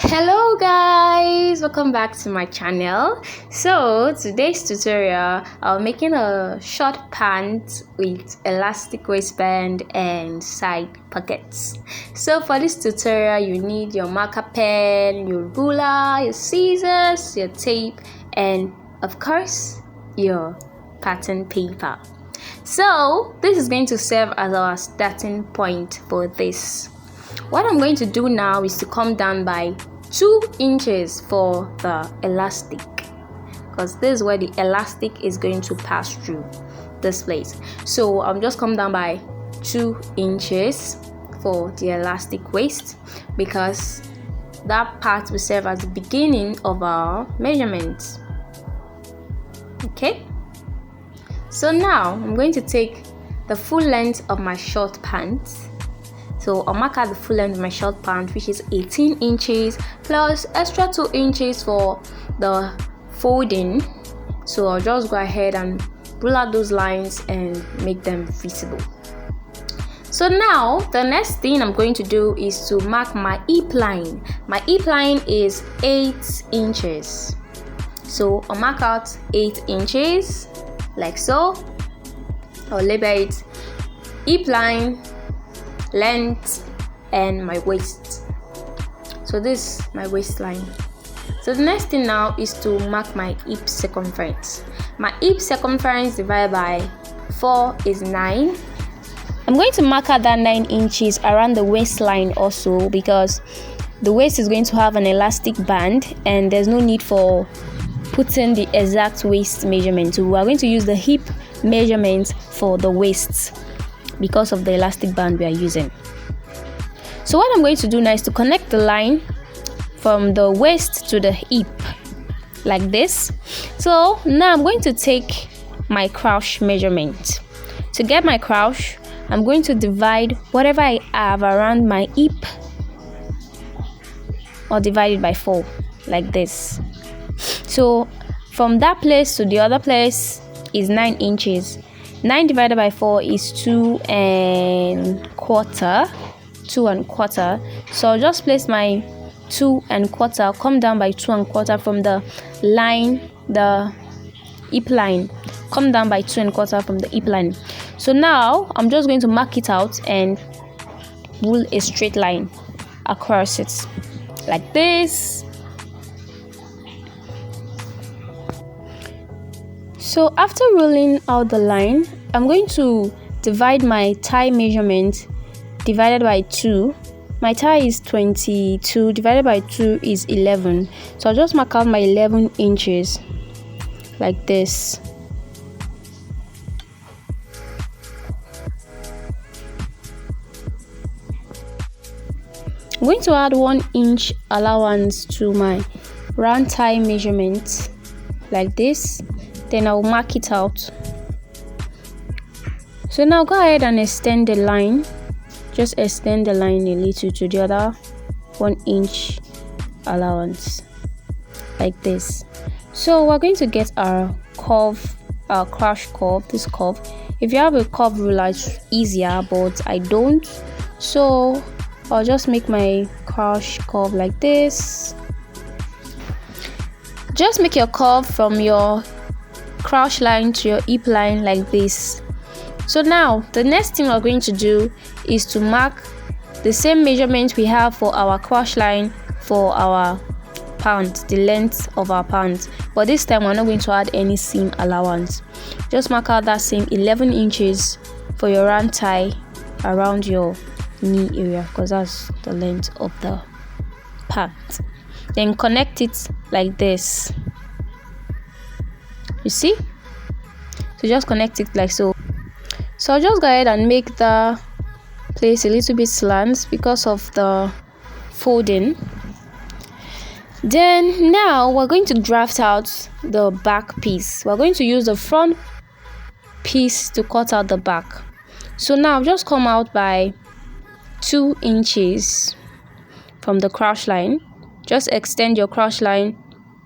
Hello guys, welcome back to my channel. So today's tutorial, I'm making a short pant with elastic waistband and side pockets. So for this tutorial, you need your marker pen, your ruler, your scissors, your tape, and of course your pattern paper. So this is going to serve as our starting point for this. What I'm going to do now is to come down by 2 inches for the elastic, because this is where the elastic is going to pass through this place. So I'm just come down by 2 inches for the elastic waist, because that part will serve as the beginning of our measurement. Okay, so now I'm going to take the full length of my short pants. So I'll mark out the full length of my short pant, which is 18 inches plus extra 2 inches for the folding. So I'll just go ahead and pull out those lines and make them visible. So now the next thing I'm going to do is to mark my hip line. My hip line is 8 inches. So I'll mark out 8 inches like so. I'll label it hip line, length, and my waist. So this is my waistline. So the next thing now is to mark my hip circumference. My hip circumference divided by 4 is 9. I'm going to mark out that 9 inches around the waistline also, because the waist is going to have an elastic band and there's no need for putting the exact waist measurement. So we are going to use the hip measurement for the waist because of the elastic band we are using. So what I'm going to do now is to connect the line from the waist to the hip like this. So now I'm going to take my crouch measurement. To get my crouch, I'm going to divide whatever I have around my hip, or divide it by 4 like this. So from that place to the other place is 9 inches. 9 divided by 4 is 2 1/4. So I'll just place my 2 1/4, come down by 2 1/4 from the line, the hip line. Come down by 2 1/4 from the hip line. So now I'm just going to mark it out and rule a straight line across it like this. So after ruling out the line, I'm going to divide my thigh measurement divided by 2. My thigh is 22, divided by 2 is 11. So I'll just mark out my 11 inches like this. I'm going to add 1 inch allowance to my round thigh measurement like this. Then I'll mark it out. So now go ahead and extend the line. Just extend the line a little to the other 1 inch allowance like this. So we're going to get our curve, our crouch curve, this curve. If you have a curve ruler, it's easier, but I don't. So I'll just make my crouch curve like this. Just make your curve from your crouch line to your hip line like this. So now the next thing we're going to do is to mark the same measurement we have for our crouch line for our pant, the length of our pant, but this time we're not going to add any seam allowance. Just mark out that same 11 inches for your round thigh around your knee area, because that's the length of the pant. Then connect it like this. You see? So just connect it like so. So I'll just go ahead and make the place a little bit slant because of the folding. Then now we're going to draft out the back piece. We're going to use the front piece to cut out the back. So now just come out by 2 inches from the crouch line. Just extend your crouch line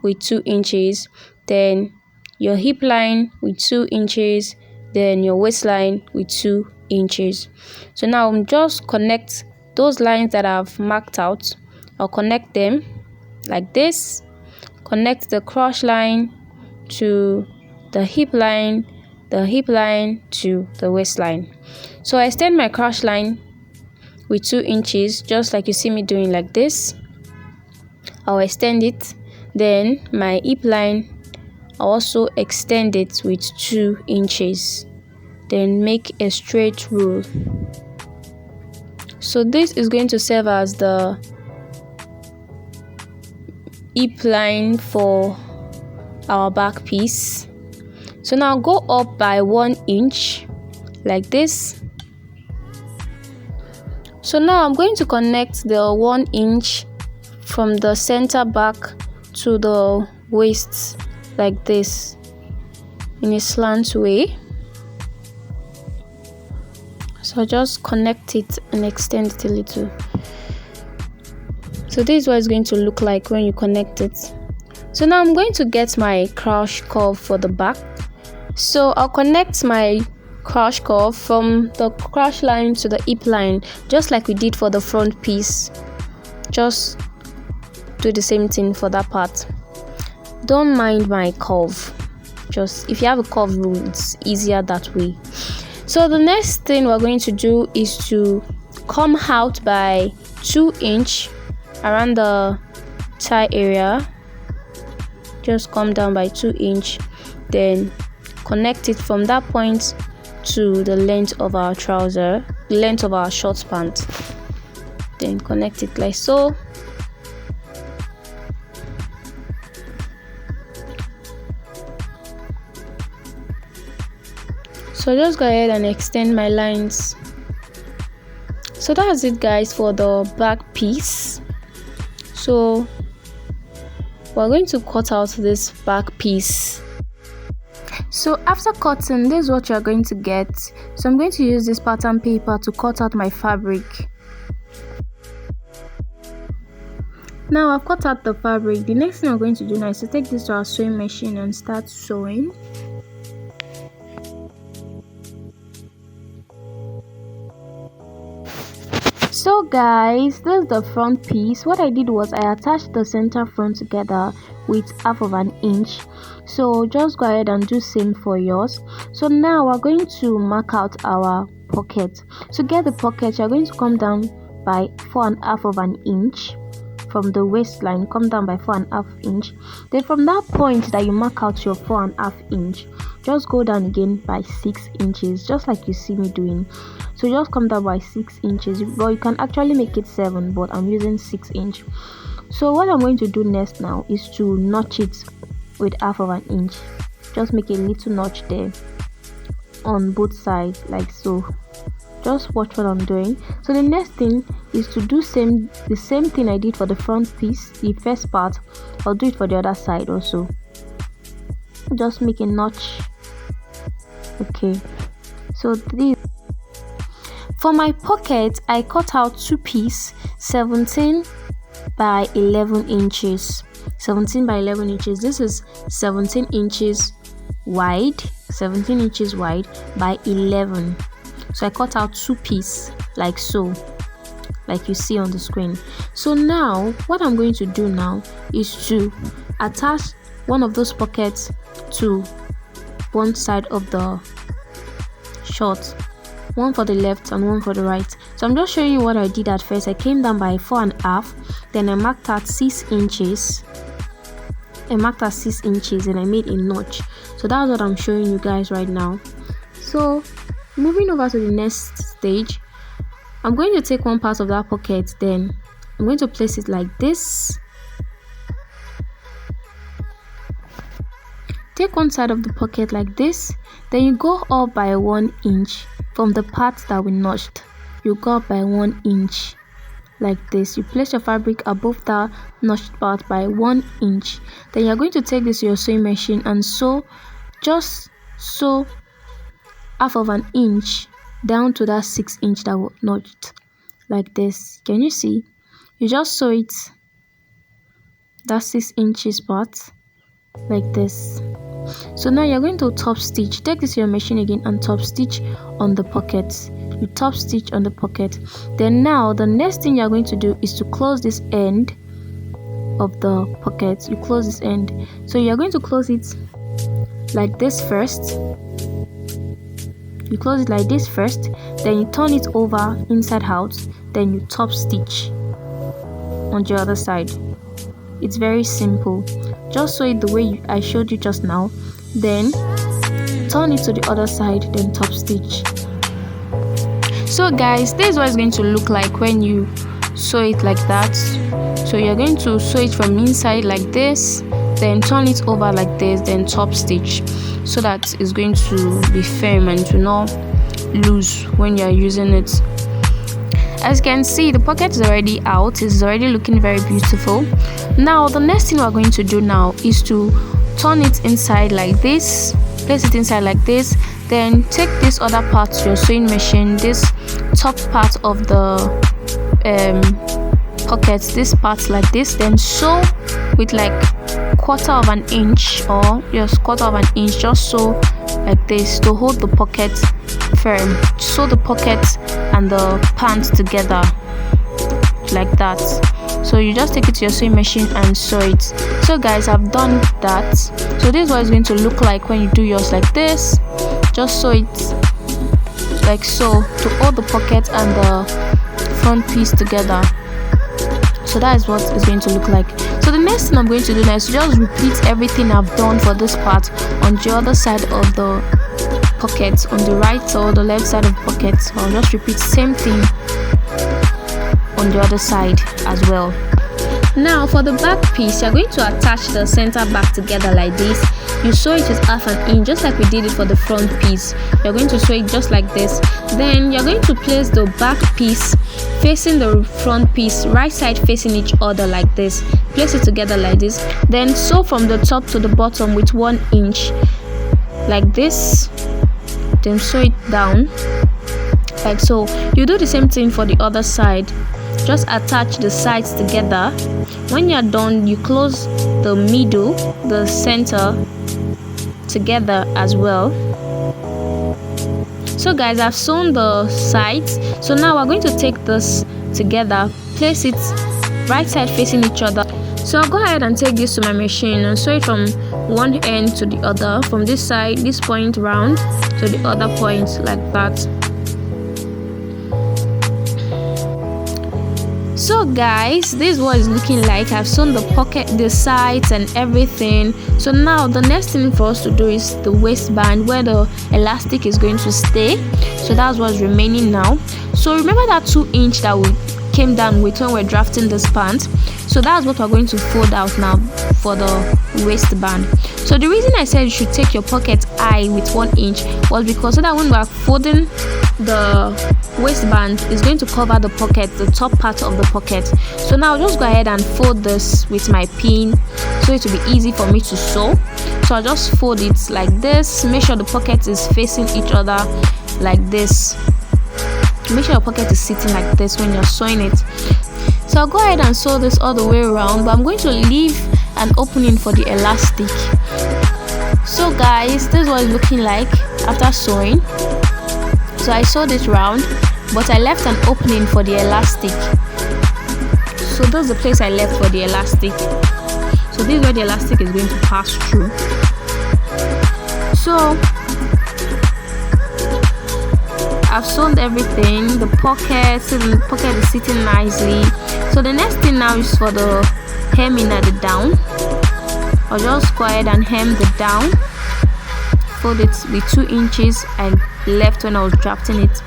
with 2 inches. Then your hip line with 2 inches, then your waistline with 2 inches. So now just connect those lines that I've marked out. I'll connect them like this. Connect the cross line to the hip line to the waistline. So I extend my cross line with 2 inches, just like you see me doing like this. I'll extend it. Then my hip line, I'll also extend it with 2 inches. Then make a straight rule. So this is going to serve as the hip line for our back piece. So now go up by 1 inch like this. So now I'm going to connect the 1 inch from the center back to the waist like this in a slant way. So just connect it and extend it a little. So this is what it's going to look like when you connect it. So now I'm going to get my crush curve for the back. So I'll connect my crush curve from the crush line to the hip line, just like we did for the front piece. Just do the same thing for that part. Don't mind my curve. Just if you have a curve rule, it's easier that way. So the next thing we're going to do is to come out by 2 inch around the thigh area. Just come down by 2 inch, then connect it from that point to the length of our trouser, the length of our short pant. Then connect it like so. So just go ahead and extend my lines. So that's it, guys, for the back piece. So we're going to cut out this back piece. So after cutting, this is what you're going to get. So I'm going to use this pattern paper to cut out my fabric. Now I've cut out the fabric. The next thing I'm going to do now is to take this to our sewing machine and start sewing. So guys, this is the front piece. What I did was I attached the center front together with 1/2 inch. So just go ahead and do same for yours. So now we're going to mark out our pocket. To get the pocket, you're going to come down by 4.5 inch from the waistline. Come down by 4.5 inch. Then from that point that you mark out your 4.5 inch, just go down again by 6 inches, just like you see me doing. So just come down by 6 inches, but you can actually make it 7, but I'm using 6 inch. So what I'm going to do next now is to notch it with 1/2 inch. Just make a little notch there on both sides like so. Just watch what I'm doing. So the next thing is to do the same thing I did for the front piece, the first part. I'll do it for the other side also. Just make a notch. Okay, so this for my pocket, I cut out 2 pieces, 17 by 11 inches. 17 by 11 inches. This is 17 inches wide, 17 inches wide by 11. So I cut out 2 pieces like so, like you see on the screen. So now what I'm going to do now is to attach one of those pockets to one side of the short, one for the left and one for the right. So I'm just showing you what I did at first. I came down by 4.5, then I marked out 6 inches. And I made a notch. So that's what I'm showing you guys right now. So moving over to the next stage, I'm going to take one part of that pocket, then I'm going to place it like this. Take one side of the pocket like this, then you go up by 1 inch from the part that we notched. You go up by 1 inch like this. You place your fabric above the notched part by 1 inch. Then you're going to take this to your sewing machine and sew 1/2 inch down to that 6 inch that was notched like this. Can you see? You just sew it, that 6 inches part, like this. So now you're going to top stitch. Take this to your machine again and top stitch on the pocket. You top stitch on the pocket. Then now the next thing you're going to do is to close this end of the pocket, you close this end. So you're going to close it like this first. You close it like this first, then you turn it over inside out, then you top stitch on the other side. It's very simple. Just sew it the way I showed you just now, then turn it to the other side, then top stitch. So guys, this is what it's going to look like when you sew it like that. So you're going to sew it from inside like this, then turn it over like this, then top stitch, so that it's going to be firm and to not loose when you're using it. As you can see, the pocket is already out. It's already looking very beautiful. Now the next thing we're going to do now is to turn it inside like this, place it inside like this, then take this other part to your sewing machine, this top part of the pocket, this part like this, then sew with like 1/4 of an inch or just 1/4 of an inch, just sew like this to hold the pocket firm. Sew the pocket and the pants together like that. So you just take it to your sewing machine and sew it. So guys, I've done that. So this is what it's going to look like when you do yours like this. Just sew it like so to hold the pocket and the front piece together. So that is what it's going to look like. So the next thing I'm going to do now is just repeat everything I've done for this part on the other side of the pocket, on the right or the left side of the pocket. I'll just repeat same thing on the other side as well. Now for the back piece, you're going to attach the center back together like this. You sew it with 1/2 inch, just like we did it for the front piece. You're going to sew it just like this. Then you're going to place the back piece facing the front piece, right side facing each other like this. Place it together like this. Then sew from the top to the bottom with 1 inch like this. Then sew it down like so. You do the same thing for the other side. Just attach the sides together. When you're done, you close the middle, the center together as well. So guys, I've sewn the sides. So now we're going to take this together, place it right side facing each other. So I'll go ahead and take this to my machine and sew it from one end to the other, from this side, this point round to the other point like that. So guys, this is what it's looking like. I've sewn the pocket, the sides and everything. So now the next thing for us to do is the waistband, where the elastic is going to stay. So that's what's remaining now. So remember that 2 inch that we came down with when we're drafting this pant. So that's what we're going to fold out now for the waistband. So the reason I said you should take your pocket high with 1 inch was because so that when we're folding the waistband, is going to cover the pocket, the top part of the pocket. So now I'll just go ahead and fold this with my pin so it will be easy for me to sew. So I'll just fold it like this. Make sure the pocket is facing each other like this. Make sure your pocket is sitting like this when you're sewing it. So I'll go ahead and sew this all the way around, but I'm going to leave an opening for the elastic. So guys, this is what it's looking like after sewing. So I sewed it round, but I left an opening for the elastic. So that's the place I left for the elastic. So this is where the elastic is going to pass through. So I've sewn everything, the pocket, so the pocket is sitting nicely. So the next thing now is for the hemming at the down. I'll just go ahead and hem the down. Fold it with 2 inches I left when I was drafting it.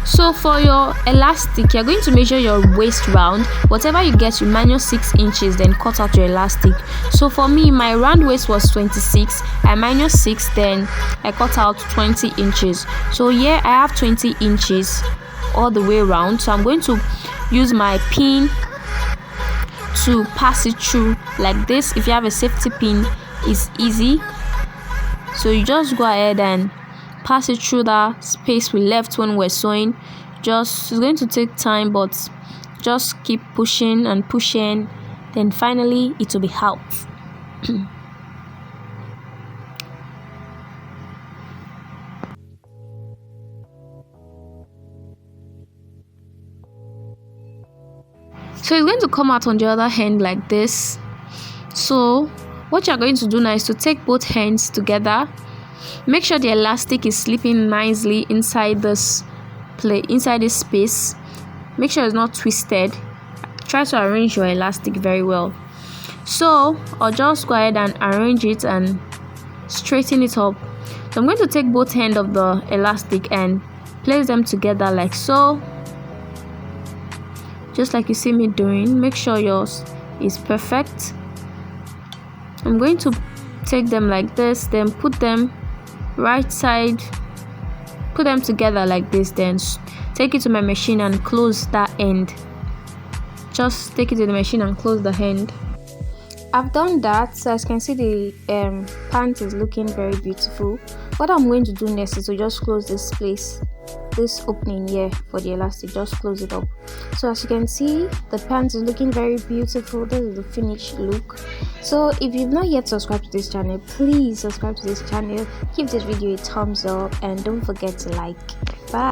So for your elastic, you're going to measure your waist round. Whatever you get, you minus 6 inches, then cut out your elastic. So for me, my round waist was 26. I minus 6, then I cut out 20 inches. So here I have 20 inches all the way around. So I'm going to use my pin to pass it through like this. If you have a safety pin, it's easy. So you just go ahead and pass it through that space we left when we're sewing. It's going to take time, but just keep pushing and pushing, then finally it will be out. So it's going to come out on the other hand like this. So what you're going to do now is to take both hands together. Make sure the elastic is slipping nicely inside this space. Make sure it's not twisted. Try to arrange your elastic very well. So I'll just go ahead and arrange it and straighten it up. So I'm going to take both ends of the elastic and place them together like so, just like you see me doing. Make sure yours is perfect. I'm going to take them like this, then put them right side, put them together like this, then take it to my machine and close that end. Just take it to the machine and close the end. I've done that, so as you can see the pant is looking very beautiful. What I'm going to do next is to just close this place, this opening here for the elastic. Just close it up. So as you can see, the pant is looking very beautiful. This is the finished look. So if you've not yet subscribed to this channel, please subscribe to this channel, give this video a thumbs up, and don't forget to like. Bye.